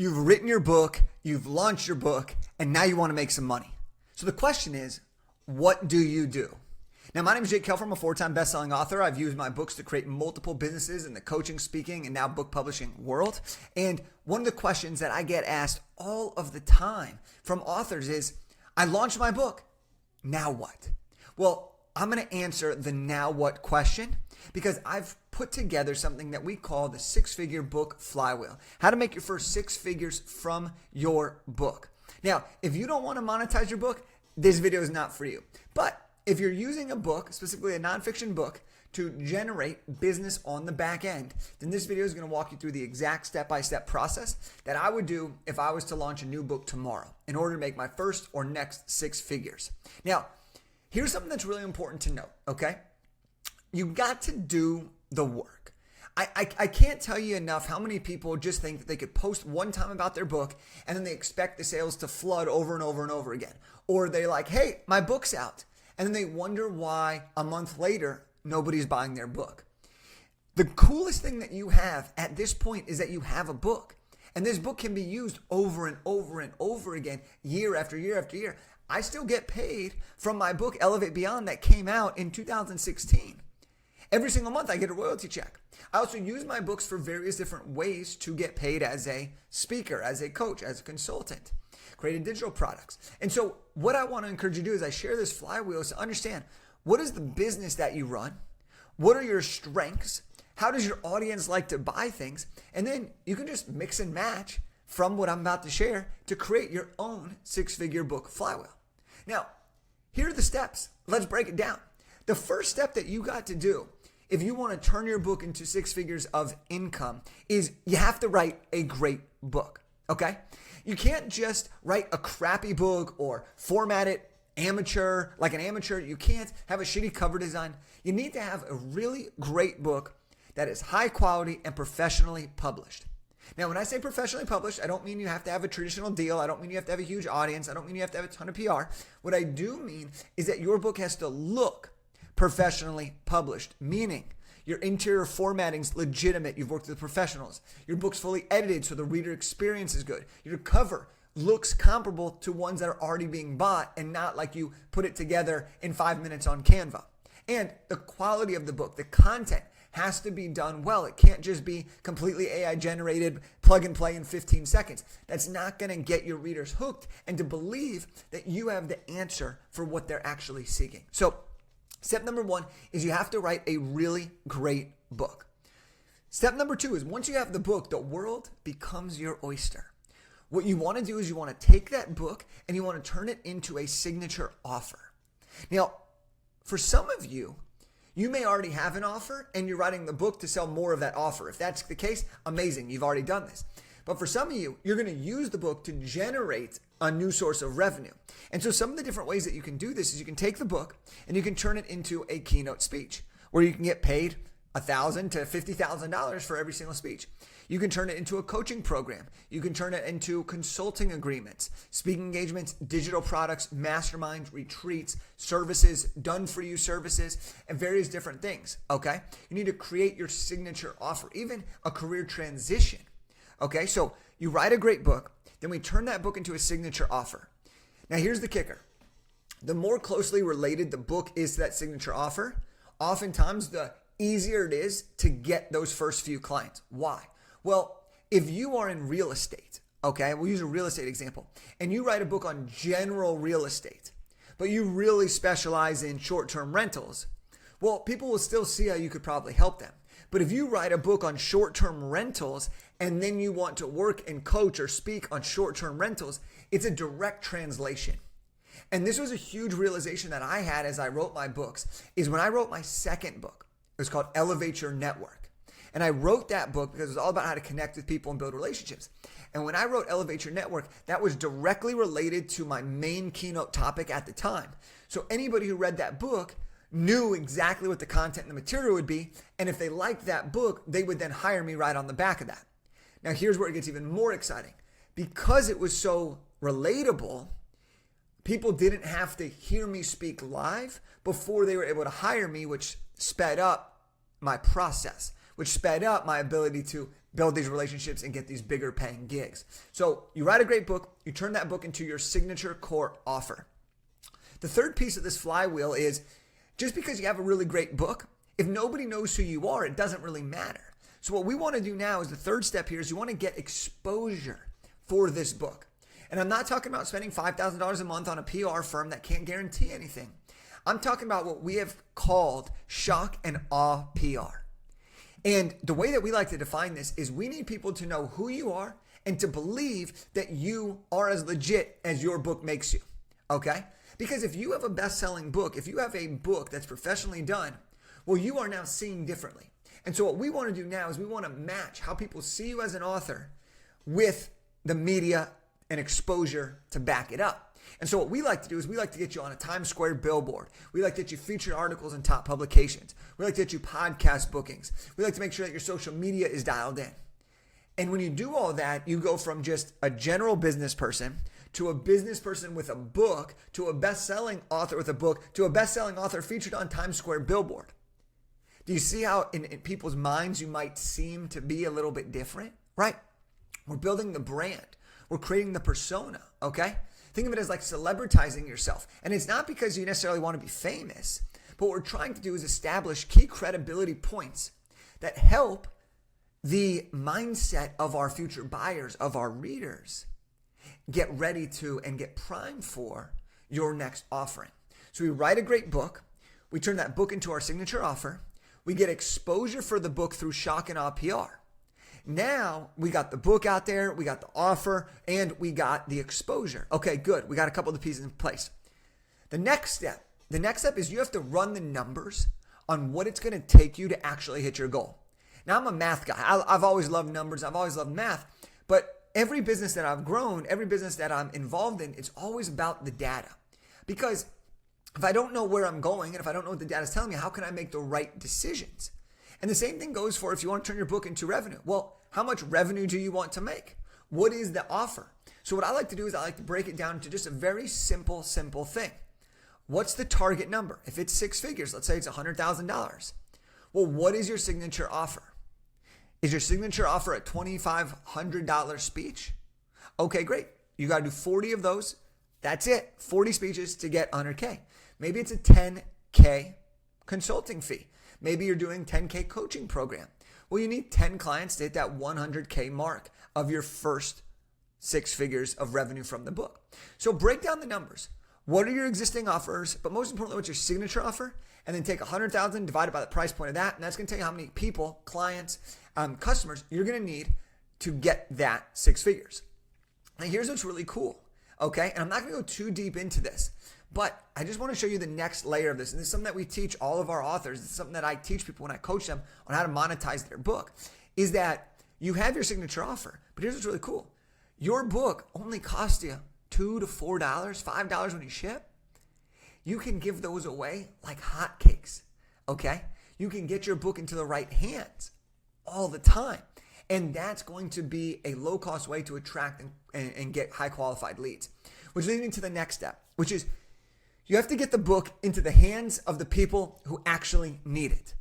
You've written your book, you've launched your book, and now you want to make some money. So the question is, what do you do? Now, my name is Jake Kelfer. I'm a 4-time best-selling author. I've used my books to create multiple businesses in the coaching, speaking, and now book publishing world. And one of the questions that I get asked all of the time from authors is, I launched my book. Now what? Well, I'm going to answer the now what question because I've put together something that we call the 6-figure book flywheel. How to make your first 6 figures from your book. Now, if you don't want to monetize your book, this video is not for you. But if you're using a book, specifically a nonfiction book, to generate business on the back end, then this video is going to walk you through the exact step-by-step process that I would do if I was to launch a new book tomorrow in order to make my first or next 6 figures. Now, here's something that's really important to note, okay? You got to do the work. I can't tell you enough how many people just think that they could post one time about their book and then they expect the sales to flood over and over and over again. Or they're like, hey, my book's out. And then they wonder why a month later, nobody's buying their book. The coolest thing that you have at this point is that you have a book. And this book can be used over and over and over again, year after year after year. I still get paid from my book, Elevate Beyond, that came out in 2016. Every single month I get a royalty check. I also use my books for various different ways to get paid as a speaker, as a coach, as a consultant, creating digital products. And so what I want to encourage you to do is I share this flywheel to understand what is the business that you run? What are your strengths? How does your audience like to buy things? And then you can just mix and match from what I'm about to share to create your own 6-figure book flywheel. Now, here are the steps. Let's break it down. The first step that you got to do if you want to turn your book into 6 figures of income is you have to write a great book, okay? You can't just write a crappy book or format it like an amateur. You can't have a shitty cover design. You need to have a really great book that is high quality and professionally published. Now, when I say professionally published, I don't mean you have to have a traditional deal. I don't mean you have to have a huge audience. I don't mean you have to have a ton of PR. What I do mean is that your book has to look professionally published, meaning your interior formatting is legitimate. You've worked with professionals. Your book's fully edited so the reader experience is good. Your cover looks comparable to ones that are already being bought and not like you put it together in 5 minutes on Canva. And the quality of the book, the content, has to be done well. It can't just be completely AI generated, plug and play in 15 seconds. That's not going to get your readers hooked and to believe that you have the answer for what they're actually seeking. So step number 1 is you have to write a really great book. Step number 2 is once you have the book, the world becomes your oyster. What you want to do is you want to take that book and you want to turn it into a signature offer. Now, for some of you, you may already have an offer and you're writing the book to sell more of that offer. If that's the case, amazing. You've already done this. But for some of you, you're going to use the book to generate a new source of revenue. And so some of the different ways that you can do this is you can take the book and you can turn it into a keynote speech where you can get paid $1,000 to $50,000 for every single speech. You can turn it into a coaching program. You can turn it into consulting agreements, speaking engagements, digital products, masterminds, retreats, services, done-for-you services, and various different things, okay? You need to create your signature offer, even a career transition, okay? So you write a great book, then we turn that book into a signature offer. Now here's the kicker. The more closely related the book is to that signature offer, oftentimes the easier it is to get those first few clients. Why? Well, if you are in real estate, okay, we'll use a real estate example, and you write a book on general real estate, but you really specialize in short-term rentals, well, people will still see how you could probably help them. But if you write a book on short-term rentals and then you want to work and coach or speak on short-term rentals, it's a direct translation. And this was a huge realization that I had as I wrote my books, is when I wrote my second book. It was called Elevate Your Network. And I wrote that book because it was all about how to connect with people and build relationships. And when I wrote Elevate Your Network, that was directly related to my main keynote topic at the time. So anybody who read that book knew exactly what the content and the material would be. And if they liked that book, they would then hire me right on the back of that. Now, here's where it gets even more exciting. Because it was so relatable, people didn't have to hear me speak live before they were able to hire me, which sped up my process, which sped up my ability to build these relationships and get these bigger paying gigs. So you write a great book, you turn that book into your signature core offer. The third piece of this flywheel is just because you have a really great book, if nobody knows who you are, it doesn't really matter. So what we want to do now is the third step here is you want to get exposure for this book. And I'm not talking about spending $5,000 a month on a PR firm that can't guarantee anything. I'm talking about what we have called shock and awe PR. And the way that we like to define this is we need people to know who you are and to believe that you are as legit as your book makes you, okay? Because if you have a best-selling book, if you have a book that's professionally done, well, you are now seen differently. And so what we want to do now is we want to match how people see you as an author with the media and exposure to back it up. And so what we like to do is we like to get you on a Times Square billboard. We like to get you featured articles in top publications. We like to get you podcast bookings. We like to make sure that your social media is dialed in. And when you do all that, you go from just a general business person to a business person with a book to a best-selling author with a book to a best-selling author featured on Times Square billboard. Do you see how in people's minds you might seem to be a little bit different? Right? We're building the brand. We're creating the persona, okay? Think of it as like celebritizing yourself. And it's not because you necessarily want to be famous, but what we're trying to do is establish key credibility points that help the mindset of our future buyers, of our readers, get ready to and get primed for your next offering. So we write a great book. We turn that book into our signature offer. We get exposure for the book through shock and awe PR. Now we got the book out there, we got the offer, and we got the exposure. Okay, good. We got a couple of the pieces in place. The next step is you have to run the numbers on what it's going to take you to actually hit your goal. Now, I'm a math guy. I've always loved numbers. I've always loved math. But every business that I've grown, every business that I'm involved in, it's always about the data. Because if I don't know where I'm going and if I don't know what the data is telling me, how can I make the right decisions? And the same thing goes for if you want to turn your book into revenue. Well, how much revenue do you want to make? What is the offer? So what I like to do is I like to break it down into just a very simple thing. What's the target number? If it's six figures, let's say it's $100,000. Well, what is your signature offer? Is your signature offer a $2,500 speech? Okay, great. You got to do 40 of those. That's it. 40 speeches to get 100K. Maybe it's a 10K consulting fee. Maybe you're doing 10K coaching program. Well, you need 10 clients to hit that 100K mark of your first 6 figures of revenue from the book. So break down the numbers. What are your existing offers? But most importantly, what's your signature offer? And then take 100,000 divided by the price point of that. And that's going to tell you how many people, clients, customers you're going to need to get that 6 figures. Now, here's what's really cool. Okay. And I'm not going to go too deep into this, but I just want to show you the next layer of this. And this is something that we teach all of our authors. This is something that I teach people when I coach them on how to monetize their book, is that you have your signature offer. But here's what's really cool. Your book only costs you $2 to $4, $5 when you ship. You can give those away like hotcakes. Okay. You can get your book into the right hands all the time. And that's going to be a low-cost way to attract and get high-qualified leads. Which leads me to the next step, which is you have to get the book into the hands of the people who actually need it.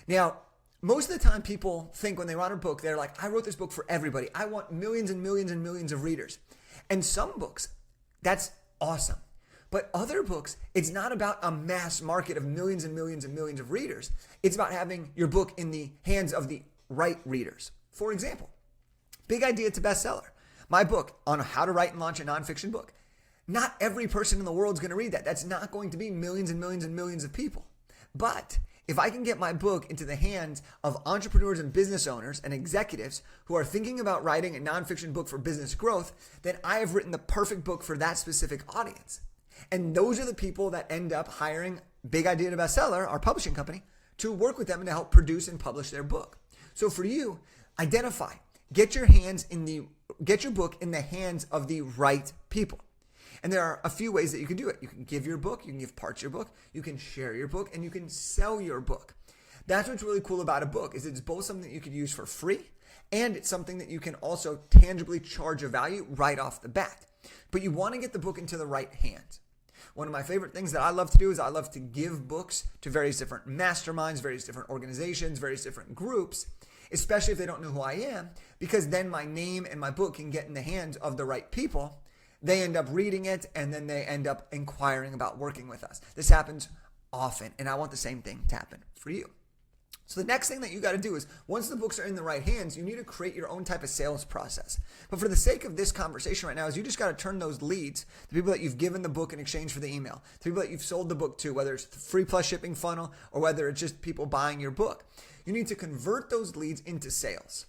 Now, most of the time people think when they write a book, they're like, I wrote this book for everybody. I want millions and millions and millions of readers. And some books, that's awesome. But other books, it's not about a mass market of millions and millions and millions of readers. It's about having your book in the hands of the right readers. For example, Big Idea to Bestseller, my book on how to write and launch a nonfiction book. Not every person in the world is going to read that. That's not going to be millions and millions and millions of people. But if I can get my book into the hands of entrepreneurs and business owners and executives who are thinking about writing a nonfiction book for business growth, then I have written the perfect book for that specific audience. And those are the people that end up hiring Big Idea to Bestseller, our publishing company, to work with them and to help produce and publish their book. So for you, identify, get your book in the hands of the right people. And there are a few ways that you can do it. You can give your book, you can give parts of your book, you can share your book, and you can sell your book. That's what's really cool about a book, is it's both something that you could use for free, and it's something that you can also tangibly charge a value right off the bat. But you want to get the book into the right hands. One of my favorite things that I love to do is I love to give books to various different masterminds, various different organizations, various different groups. especially if they don't know who I am, because then my name and my book can get in the hands of the right people. They end up reading it, and then they end up inquiring about working with us. This happens often, and I want the same thing to happen for you. So the next thing that you got to do is, once the books are in the right hands, you need to create your own type of sales process. But for the sake of this conversation right now, is you just got to turn those leads, the people that you've given the book in exchange for the email, the people that you've sold the book to, whether it's the free plus shipping funnel or whether it's just people buying your book. You need to convert those leads into sales.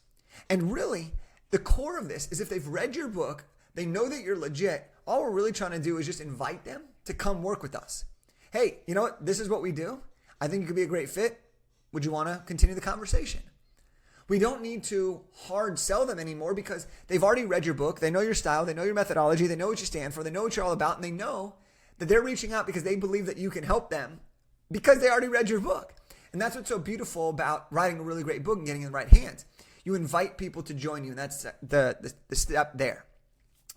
And really, the core of this is if they've read your book, they know that you're legit, all we're really trying to do is just invite them to come work with us. Hey, you know what? This is what we do. I think you could be a great fit. Would you want to continue the conversation? We don't need to hard sell them anymore because they've already read your book. They know your style. They know your methodology. They know what you stand for. They know what you're all about. And they know that they're reaching out because they believe that you can help them because they already read your book. And that's what's so beautiful about writing a really great book and getting it in the right hands. You invite people to join you, and that's the step there.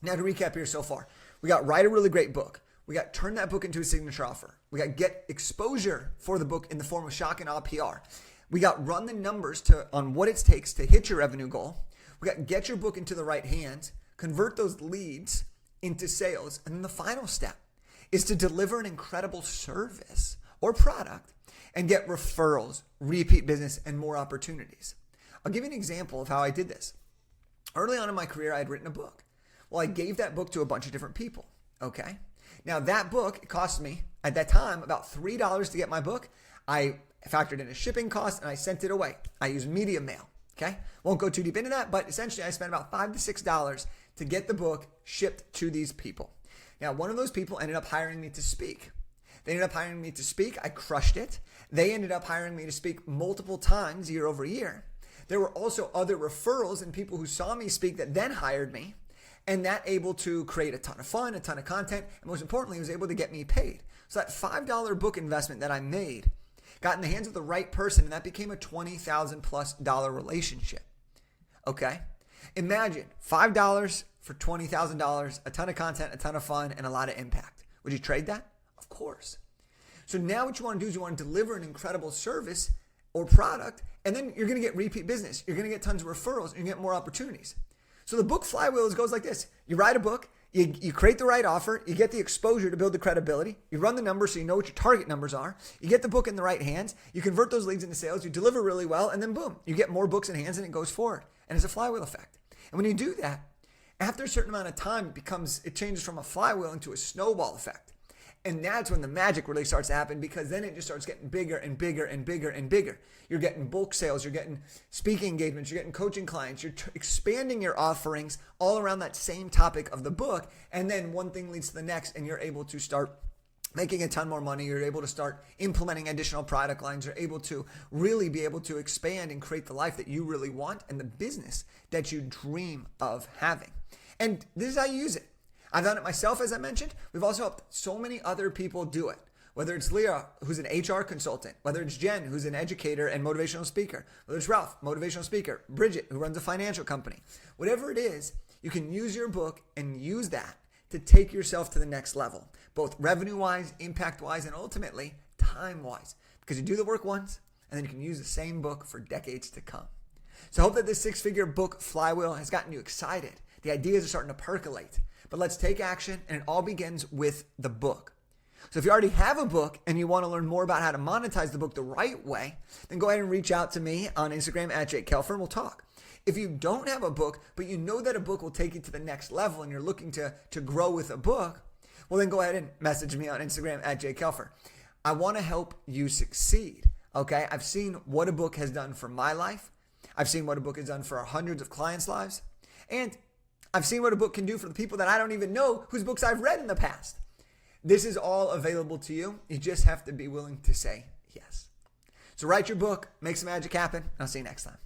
Now to recap here so far, we got write a really great book. We got turn that book into a signature offer. We got get exposure for the book in the form of shock and awe PR. We got run the numbers on what it takes to hit your revenue goal. We got get your book into the right hands, convert those leads into sales. And then the final step is to deliver an incredible service or product and get referrals, repeat business, and more opportunities. I'll give you an example of how I did this. Early on in my career, I had written a book. Well, I gave that book to a bunch of different people, okay? Now, that book, it cost me, at that time, about $3 to get my book. I factored in a shipping cost, and I sent it away. I used media mail, okay? Won't go too deep into that, but essentially, I spent about $5 to $6 to get the book shipped to these people. Now, one of those people ended up hiring me to speak. They ended up hiring me to speak. I crushed it. They ended up hiring me to speak multiple times year over year. There were also other referrals and people who saw me speak that then hired me. And that able to create a ton of fun, a ton of content, and most importantly, it was able to get me paid. So that $5 book investment that I made got in the hands of the right person, and that became a $20,000+ relationship. Okay? Imagine $5 for $20,000, a ton of content, a ton of fun, and a lot of impact. Would you trade that? Of course. So now what you want to do is you want to deliver an incredible service or product, and then you're going to get repeat business. You're going to get tons of referrals, and you get more opportunities. So the book Flywheel goes like this. You write a book, you create the right offer, you get the exposure to build the credibility, you run the numbers so you know what your target numbers are, you get the book in the right hands, you convert those leads into sales, you deliver really well, and then boom, you get more books in hands and it goes forward. And it's a flywheel effect. And when you do that, after a certain amount of time, it changes from a flywheel into a snowball effect. And that's when the magic really starts to happen, because then it just starts getting bigger and bigger and bigger and bigger. You're getting bulk sales, you're getting speaking engagements, you're getting coaching clients, you're expanding your offerings all around that same topic of the book. And then one thing leads to the next, and you're able to start making a ton more money. You're able to start implementing additional product lines. You're able to really be able to expand and create the life that you really want and the business that you dream of having. And this is how you use it. I've done it myself, as I mentioned. We've also helped so many other people do it. Whether it's Leah, who's an HR consultant, whether it's Jen, who's an educator and motivational speaker, whether it's Ralph, motivational speaker, Bridget, who runs a financial company. Whatever it is, you can use your book and use that to take yourself to the next level, both revenue-wise, impact-wise, and ultimately time-wise. Because you do the work once, and then you can use the same book for decades to come. So I hope that this six-figure book, Flywheel, has gotten you excited. The ideas are starting to percolate. But let's take action, and it all begins with the book. So if you already have a book and you want to learn more about how to monetize the book the right way, then go ahead and reach out to me on Instagram at Jake Kelfer, and we'll talk. If you don't have a book, but you know that a book will take you to the next level and you're looking to grow with a book, well, then go ahead and message me on Instagram at Jake Kelfer. I want to help you succeed, okay? I've seen what a book has done for my life. I've seen what a book has done for hundreds of clients' lives. And I've seen what a book can do for the people that I don't even know whose books I've read in the past. This is all available to you. You just have to be willing to say yes. So write your book, make some magic happen. I'll see you next time.